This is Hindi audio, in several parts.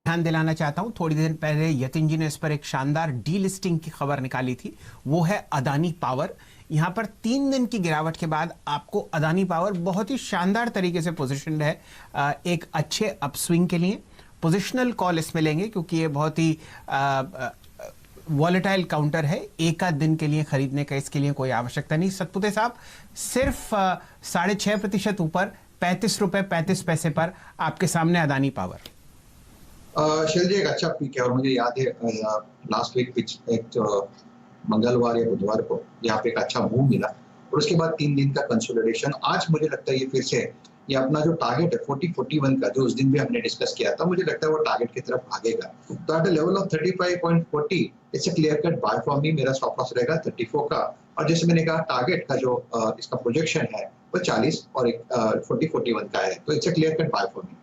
ध्यान दिलाना चाहता हूं, थोड़ी देर पहले यतिन जी ने इस पर एक शानदार डीलिस्टिंग की खबर निकाली थी। वो है अदानी पावर। यहां पर 3 दिन की गिरावट के बाद आपको अदानी पावर बहुत ही शानदार तरीके से पोजिशनड है एक अच्छे अपस्विंग के लिए। पोजिशनल कॉल इसमें लेंगे क्योंकि ये बहुत ही वॉलेटाइल काउंटर है। एक आध दिन के लिए खरीदने का इसके लिए कोई आवश्यकता नहीं। सतपुते साहब, सिर्फ 6.5% ऊपर 35 रुपए 35 पैसे पर आपके सामने अदानी पावर। शैल जी, एक अच्छा पिक है और मुझे याद है लास्ट वीक एक मंगलवार या बुधवार को यहाँ पे एक अच्छा मूव मिला और उसके बाद 3 दिन का कंसोलिडेशन। आज मुझे लगता है ये फिर से ये अपना जो टारगेट है 40-41 का, जो उस दिन भी हमने डिस्कस किया था, मुझे लगता है वो टारगेट की तरफ भागेगा। तो at the level of 35.40 it's a clear cut buy for मी। मेरा स्टॉप लॉस रहेगा 34 का, और जैसे मैंने कहा टारगेट का जो इसका प्रोजेक्शन है वो 40 और 40-41 का है। तो it's a clear cut buy for me.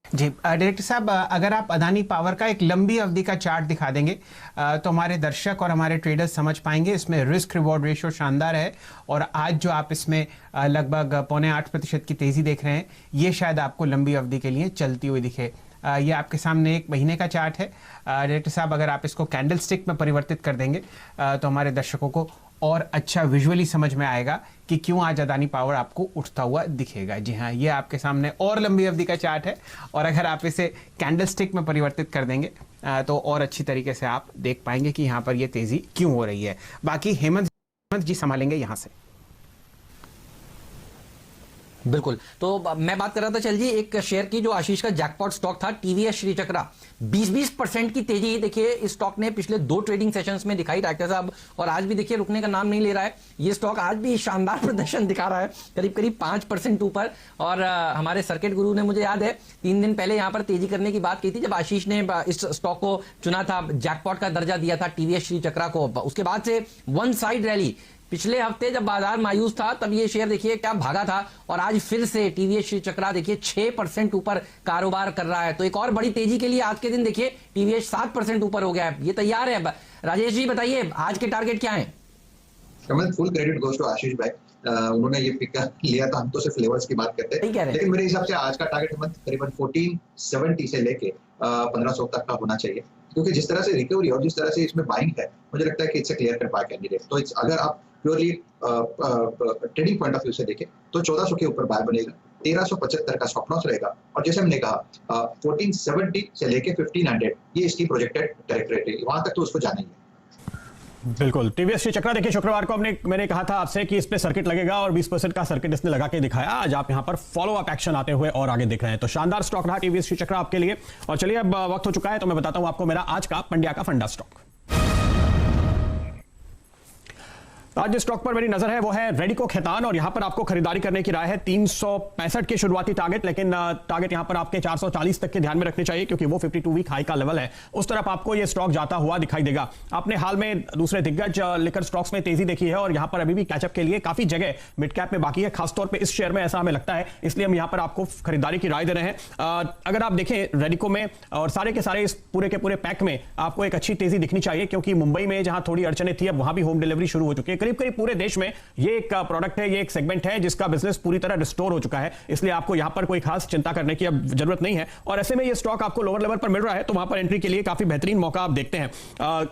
जी डायरेक्टर साहब, अगर आप अदानी पावर का एक लंबी अवधि का चार्ट दिखा देंगे तो हमारे दर्शक और हमारे ट्रेडर्स समझ पाएंगे। इसमें रिस्क रिवॉर्ड रेशियो शानदार है और आज जो आप इसमें लगभग 0.8% की तेजी देख रहे हैं, ये शायद आपको लंबी अवधि के लिए चलती हुई दिखे। ये आपके सामने 1 महीने का चार्ट है। डायरेक्टर साहब, अगर आप इसको कैंडल स्टिक में परिवर्तित कर देंगे तो हमारे दर्शकों को और अच्छा विजुअली समझ में आएगा कि क्यों आज अदानी पावर आपको उठता हुआ दिखेगा। जी हाँ, ये आपके सामने और लंबी अवधि का चार्ट है और अगर आप इसे कैंडल स्टिक में परिवर्तित कर देंगे तो और अच्छी तरीके से आप देख पाएंगे कि यहाँ पर ये तेजी क्यों हो रही है। बाकी हेमंत जी संभालेंगे यहाँ से। बिल्कुल, तो मैं बात कर रहा था चल जी एक शेयर की जो आशीष का जैकपॉट स्टॉक था टीवीएस श्री चक्रा। 20% की तेजी देखिए इस स्टॉक ने पिछले 2 ट्रेडिंग सेशंस में दिखाई डायरेक्टर साहब, और आज भी देखिए रुकने का नाम नहीं ले रहा है। ये स्टॉक आज भी शानदार प्रदर्शन दिखा रहा है, करीब 5% ऊपर। और हमारे सर्किट गुरु ने, मुझे याद है 3 दिन पहले यहां पर तेजी करने की बात की थी जब आशीष ने इस स्टॉक को चुना था, जैकपॉट का दर्जा दिया था टीवीएस श्री चक्रा को। उसके बाद से वन साइड रैली। पिछले हफ्ते जब बाजार मायूस था तब ये शेयर देखिए क्या भागा था और आज फिर से टीवीएस श्री चक्रा देखिए 6% ऊपर कारोबार कर रहा है। तो एक और बड़ी तेजी के लिए आज के दिन देखिए टीवीएस 7% ऊपर हो गया है। ये तैयार है। राजेश जी बताइए आज के टारगेट क्या है? फुल क्रेडिट गोस टू आशीष भाई, उन्होंने ये पिक लिया था। हम तो सिर्फ लेवल्स की बात करते हैं, लेकिन मेरे हिसाब से आज का टारगेट करीबन 1470 से लेके 1500 तक का होना चाहिए, क्योंकि जिस तरह से रिकवरी और जिस तरह से इसमें बाइंग है, मुझे लगता है कि it's a clear cut bye candidate. तो अगर आप purely trading point of view से देखें तो 1400 के ऊपर बाय बनेगा, 1375 का स्टॉप लॉस रहेगा, और जैसे हमने कहा 1470 से लेके 1500 ये इसकी प्रोजेक्टेड टेरिटरी है, वहां तक तो उसको जाना ही है। बिल्कुल। टीवीएस श्री चक्रा देखिए शुक्रवार को मैंने कहा था आपसे कि इस पे सर्किट लगेगा और 20% का सर्किट इसने लगा के दिखाया। आज आप यहां पर फॉलो अप एक्शन आते हुए और आगे दिख रहे हैं। तो शानदार स्टॉक रहा टीवीएस श्री चक्रा आपके लिए। और चलिए अब वक्त हो चुका है तो मैं बताता हूं आपको मेरा आज का पंड्या का फंडा स्टॉक। आज जिस स्टॉक पर मेरी नजर है वो है रेडिको खैतान, और यहां पर आपको खरीदारी करने की राय है। 365 के शुरुआती टारगेट, लेकिन टारगेट यहां पर आपके 440 तक के ध्यान में रखने चाहिए क्योंकि वो 52 वीक हाई का लेवल है। उस तरफ आपको ये स्टॉक जाता हुआ दिखाई देगा। आपने हाल में दूसरे दिग्गज लिकर स्टॉक्स में तेजी देखी है और यहां पर अभी भी कैचअप के लिए काफी जगह मिड कैप में बाकी है, खासतौर पर इस शेयर में ऐसा हमें लगता है, इसलिए हम यहां पर आपको खरीदारी की राय दे रहे हैं। अगर आप देखें रेडिको में और सारे के सारे इस पूरे के पूरे पैक में आपको एक अच्छी तेजी दिखनी चाहिए, क्योंकि मुंबई में जहां थोड़ी अड़चने थी अब वहां भी होम डिलीवरी शुरू हो चुकी है। करीब करीब पूरे देश में ये एक प्रोडक्ट है, ये एक सेगमेंट है जिसका बिजनेस पूरी तरह रिस्टोर हो चुका है, इसलिए आपको यहां पर कोई खास चिंता करने की अब जरूरत नहीं है। और ऐसे में ये स्टॉक आपको लोअर लेवल पर मिल रहा है तो वहां पर एंट्री के लिए काफी बेहतरीन मौका आप देखते हैं।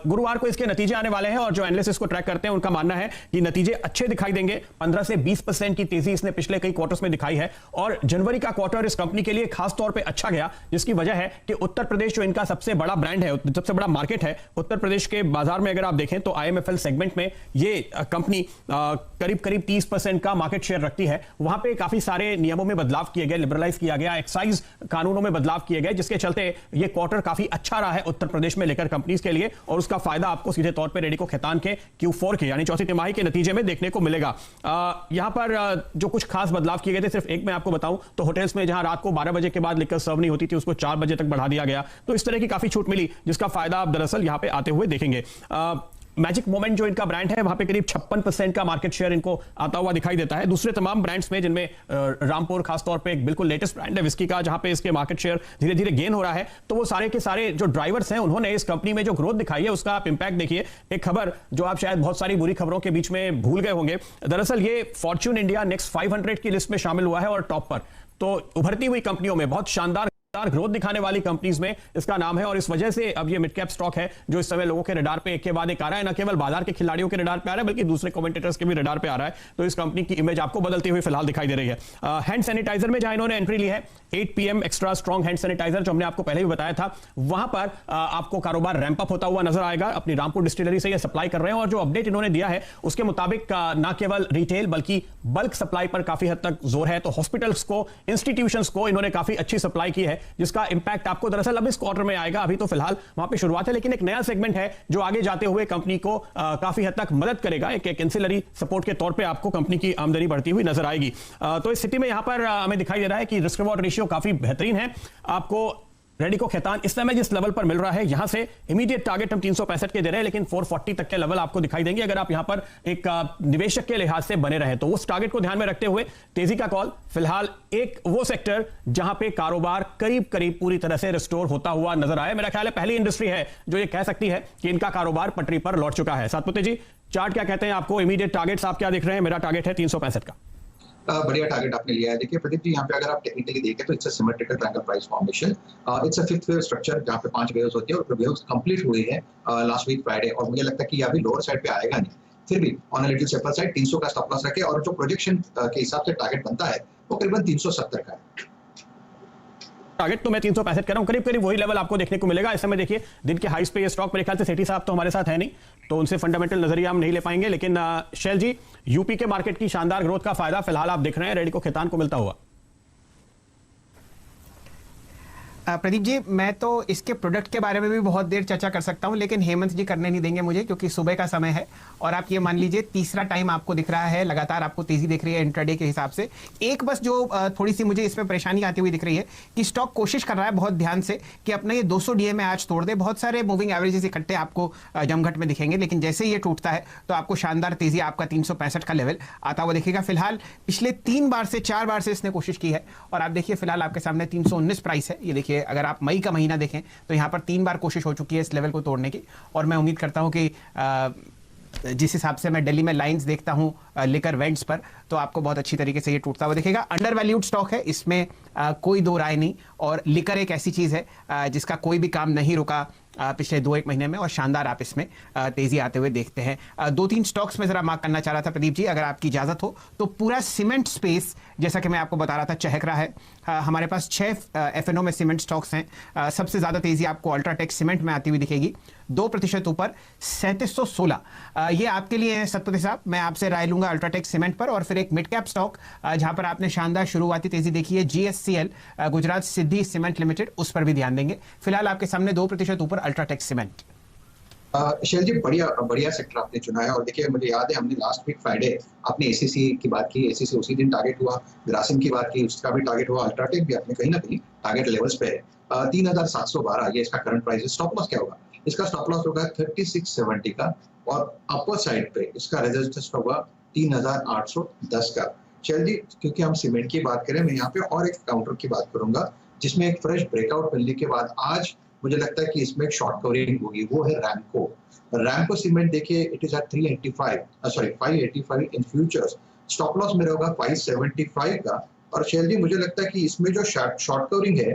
गुरुवार को इसके नतीजे आने वाले हैं और जो एनालिस्ट इसको ट्रैक करते हैं उनका मानना है कि नतीजे अच्छे दिखाई देंगे। 15 से 20% की तेजी इसने पिछले कई क्वार्टर्स में दिखाई है और जनवरी का क्वार्टर इस कंपनी के लिए खास तौर पर अच्छा गया, जिसकी वजह है कि उत्तर प्रदेश जो इनका सबसे बड़ा ब्रांड है, सबसे बड़ा मार्केट है, उत्तर प्रदेश के बाजार में अगर आप देखें तो IMFL सेगमेंट में ये कंपनी करीब 30% का मार्केट शेयर रखती है। वहां पे काफी सारे नियमों में बदलाव किए गए, लिबरलाइज किया गया, एक्साइज कानूनों में बदलाव किए गए, जिसके चलते ये क्वार्टर काफी अच्छा रहा है उत्तर प्रदेश में लेकर कंपनीज के लिए, और उसका फायदा आपको सीधे तौर पे रेडिको खैतान के Q4 के यानी चौथी तिमाही के नतीजे में देखने को मिलेगा। यहां पर जो कुछ खास बदलाव किए गए थे, सिर्फ एक मैं आपको बताऊं तो होटल्स में जहां रात को 12 बजे के बाद लिकर सर्व नहीं होती थी उसको 4 बजे तक बढ़ा दिया गया, तो इस तरह की काफी छूट मिली, जिसका फायदा आप दरअसल यहां पे आते हुए देखेंगे। मैजिक मोमेंट जो इनका ब्रांड है वहां पे करीब 56% का मार्केट शेयर इनको आता हुआ दिखाई देता है। दूसरे तमाम ब्रांड्स में, जिनमें रामपुर खासतौर पे एक बिल्कुल लेटेस्ट ब्रांड है विस्की का, जहां पे इसके मार्केट शेयर धीरे धीरे गेन हो रहा है, तो वो सारे के सारे जो ड्राइवर्स हैं उन्होंने इस कंपनी में जो ग्रोथ दिखाई है उसका आप इंपैक्ट देखिए। एक खबर जो आप शायद बहुत सारी बुरी खबरों के बीच में भूल गए होंगे, दरअसल ये फॉर्च्यून इंडिया नेक्स्ट 500 की लिस्ट में शामिल हुआ है और टॉप पर तो उभरती हुई कंपनियों में बहुत शानदार ग्रोथ दिखाने वाली कंपनीज में इसका नाम है और इस वजह से अब ये मिड कैप स्टॉक है जो इस समय लोगों के रडार पे एक के बाद एक आ रहा है। न केवल बाजार के खिलाड़ियों के रडार पे आ रहा है बल्कि दूसरे कमेंटेटर्स के भी रडार पे आ रहा है। तो इस कंपनी की इमेज आपको बदलती हुई फिलहाल दिखाई दे रही है। हैंड सैनिटाइजर में जहां इन्होंने एंट्री ली है 8 PM extra strong hand sanitiser, जो हमने आपको पहले भी बताया था, वहां पर आपको कारोबार रैंप अप होता हुआ नजर आएगा। अपनी रामपुर डिस्टिलरी से ये सप्लाई कर रहे हैं और जो अपडेट इन्होंने दिया है उसके मुताबिक न केवल रिटेल बल्कि बल्क सप्लाई पर काफी हद तक जोर है। तो हॉस्पिटल्स को, इंस्टीट्यूशंस को इन्होंने काफी अच्छी सप्लाई की है जिसका इंपैक्ट आपको दरअसल अब इस क्वार्टर में आएगा। अभी तो फिलहाल वहां पे शुरुआत है लेकिन एक नया सेगमेंट है जो आगे जाते हुए कंपनी को काफी हद तक मदद करेगा। एक एंसिलरी सपोर्ट के तौर पे आपको कंपनी की आमदनी बढ़ती हुई नजर आएगी। तो इस स्थिति में यहां पर हमें दिखाई दे रहा है कि रिस्क रिवॉर्ड रेशियो काफी बेहतरीन है। आपको रेडिको खैतान इस समय जिस लेवल पर मिल रहा है यहां से इमीडिएट टारगेट हम 365 के दे रहे हैं लेकिन 440 तक के लेवल आपको दिखाई देंगे अगर आप यहां पर एक निवेशक के लिहाज से बने रहे। तो उस टारगेट को ध्यान में रखते हुए तेजी का कॉल फिलहाल एक वो सेक्टर जहां पे कारोबार करीब करीब पूरी तरह से रिस्टोर होता हुआ नजर आया। मेरा ख्याल है पहली इंडस्ट्री है जो ये कह सकती है कि इनका कारोबार पटरी पर लौट चुका है। सातपुते जी, चार्ट क्या कहते हैं आपको? इमीडिएट टारगेट्स आप क्या दिख रहे हैं? मेरा टारगेट है 365 का। बढ़िया टारगेट आपने लिया है। देखिए प्रदीप जी, यहाँ पे अगर आप टेक्निकली देखें तो it's a symmetrical triangle price formation. It's a fifth wave structure जहाँ पे 5 वेव्स होती है और वेव्स कंप्लीट हुई है लास्ट वीक फ्राइडे और मुझे लगता है कि अभी लोअर साइड पे आएगा नहीं। फिर भी on a little safer side 300 का स्टॉप लॉस रखे और जो प्रोजेक्शन के हिसाब से टारगेट बनता है वो करीबन 370 का है। टारगेट तो मैं 365 कर रहा हूं, करीब करीब वही लेवल आपको देखने को मिलेगा। इस समय देखिए दिन के हाईस पे ये स्टॉक, मेरे ख्याल से सेठी साहब तो हमारे साथ है नहीं तो उनसे फंडामेंटल नजरिया हम नहीं ले पाएंगे, लेकिन शैल जी, यूपी के मार्केट की शानदार ग्रोथ का फायदा फिलहाल आप देख रहे हैं रेडिको खैतान को मिलता हुआ। प्रदीप जी, मैं तो इसके प्रोडक्ट के बारे में भी बहुत देर चर्चा कर सकता हूं लेकिन हेमंत जी करने नहीं देंगे मुझे क्योंकि सुबह का समय है और आप ये मान लीजिए तीसरा टाइम आपको दिख रहा है, लगातार आपको तेजी दिख रही है इंट्राडे के हिसाब से। एक बस जो थोड़ी सी मुझे इसमें परेशानी आती हुई दिख रही है कि स्टॉक कोशिश कर रहा है बहुत ध्यान से कि अपना ये 200 DMA आज तोड़ दे। बहुत सारे मूविंग एवरेजेस इकट्ठे आपको जमघट में दिखेंगे लेकिन जैसे ही ये टूटता है तो आपको शानदार तेजी आपका 365 का लेवल आता हुआ दिखेगा। फिलहाल पिछले 4 बार से इसने कोशिश की है और आप देखिए फिलहाल आपके सामने 319 प्राइस है। ये देखिए अगर आप मई का महीना देखें तो यहां पर 3 बार कोशिश हो चुकी है इस लेवल को तोड़ने की और मैं उम्मीद करता हूं कि जिस हिसाब से मैं दिल्ली में लाइंस देखता हूं लिकर वेंट्स पर तो आपको बहुत अच्छी तरीके से ये टूटता हुआ दिखेगा। अंडर वैल्यूड स्टॉक है, इसमें कोई दो राय नहीं और लिकर एक ऐसी चीज है जिसका कोई भी काम नहीं रुका पिछले 2-1 महीने में और शानदार आप इसमें तेजी आते हुए देखते हैं। 2-3 स्टॉक्स में जरा मार्क करना चाह रहा था प्रदीप जी, अगर आपकी इजाजत हो तो पूरा सीमेंट स्पेस जैसा कि मैं आपको बता रहा था चहक रहा है। हमारे पास 6 FNO में सीमेंट स्टॉक्स हैं। सबसे ज्यादा तेजी आपको अल्ट्राटेक सीमेंट में आती हुई दिखेगी 2% ऊपर 3716। ये आपके लिए है सतपति साहब, मैं आपसे राय लूंगा अल्ट्राटेक सीमेंट पर। और फिर एक मिड कैप स्टॉक जहां पर आपने शानदार शुरुआती तेजी देखी है GSCL गुजरात सिद्धि सीमेंट लिमिटेड, उस पर भी ध्यान देंगे। फिलहाल आपके सामने 2% ऊपर अल्ट्राटेक सीमेंट। शैल जी, बढ़िया सेक्टर आपने चुना है और देखिए मुझे याद है हमने लास्ट वीक फ्राइडे आपने ACC की बात की, ACC उसी दिन टारगेट हुआ, ग्रासिम की बात की उसका भी टारगेट हुआ, अल्ट्राटेक भी अपने कहीं ना कहीं टारगेट लेवल्स पे है। 3712 ये इसका करंट प्राइस है। स्टॉप लॉस क्या होगा? इसका स्टॉप लॉस होगा 3670 का और अपर साइड पे इसका रेजिस्टेंस होगा 3810 का। शैल जी, क्योंकि हम सीमेंट की बात करें, मैं यहाँ पे और एक काउंटर की बात करूंगा जिसमें एक फ्रेश ब्रेकआउट मिलने के बाद आज मुझे लगता है कि इसमें एक शॉर्ट कवरिंग होगी, वो है रैमको सीमेंट। देखिए it is at 585 in futures. Stop loss मेरा होगा 575 का और शैल जी मुझे लगता है कि इसमें जो शॉर्ट कवरिंग है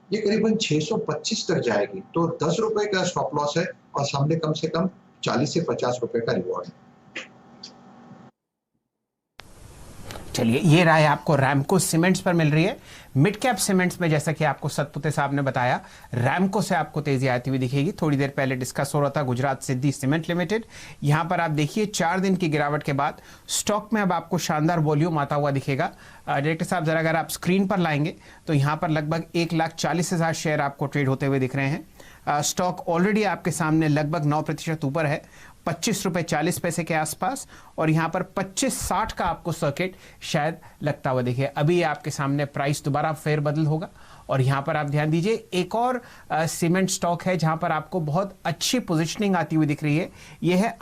ये करीबन 625 तक जाएगी। तो 10 रुपए का स्टॉप लॉस है और सामने कम से कम 40 से 50 रुपए का रिवॉर्ड है। चलिए, ये राय आपको रैमको सीमेंट्स पर मिल रही है। मिड कैप सीमेंट्स में जैसा कि आपको सतपुते साहब ने बताया, रैमको से आपको तेजी आती हुई दिखेगी। थोड़ी देर पहले डिस्कस हो रहा था गुजरात सिद्धि सीमेंट लिमिटेड। यहां पर आप देखिए 4 दिन की गिरावट के बाद स्टॉक में अब आपको शानदार वॉल्यूम आता हुआ दिखेगा। डायरेक्टर साहब जरा अगर आप स्क्रीन पर लाएंगे तो यहां पर लगभग 1,40,000 शेयर आपको ट्रेड होते हुए दिख रहे हैं। स्टॉक ऑलरेडी आपके सामने लगभग 9% ऊपर है, 25 रुपए 40 पैसे के आसपास और यहां पर 25.60 का आपको सर्किट शायद लगता हुआ देखिए। अभी आपके सामने प्राइस दोबारा फेर बदल होगा और यहां पर आप ध्यान दीजिए एक और सीमेंट स्टॉक है जहां पर आपको बहुत अच्छी पोजीशनिंग आती हुई दिख रही है। यह है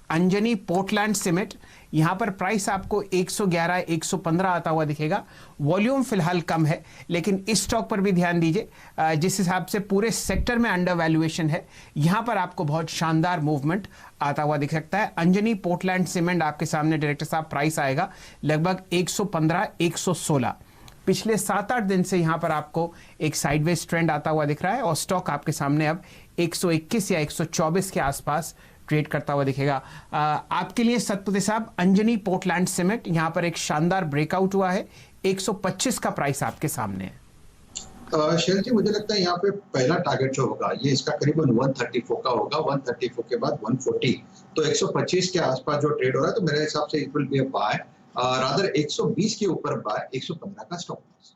अंजनी पोर्टलैंड सीमेंट। यहां पर प्राइस आपको 111, 115 आता हुआ दिखेगा। वॉल्यूम फिलहाल कम है लेकिन इस स्टॉक पर भी ध्यान दीजिए, जिस हिसाब से पूरे सेक्टर में अंडर वैल्यूएशन है, यहां पर आपको बहुत शानदार मूवमेंट आता हुआ दिख सकता है। अंजनी पोर्टलैंड सीमेंट आपके सामने डायरेक्टर साहब प्राइस आएगा लगभग 115, 116। पिछले 7-8 दिन से यहाँ पर आपको एक साइडवेज ट्रेंड आता हुआ दिख रहा है और स्टॉक आपके सामने अब 121 या 124 के आसपास ट्रेड करता हुआ दिखेगा। आपके लिए सतपति साहब, अंजनी पोर्टलैंड सीमेंट यहाँ पर एक शानदार ब्रेकआउट हुआ है, 125 का प्राइस आपके सामने है। शैल जी, मुझे लगता है यहाँ पे पहला टारगेट जो होगा ये इसका करीबन 134 का होगा। 134 के बाद 140, तो 125 के आसपास जो ट्रेड हो रहा है, तो मेरे हिसाब से it will be a buy, rather 120 के ऊपर बाय, 115 का स्टॉप लॉस।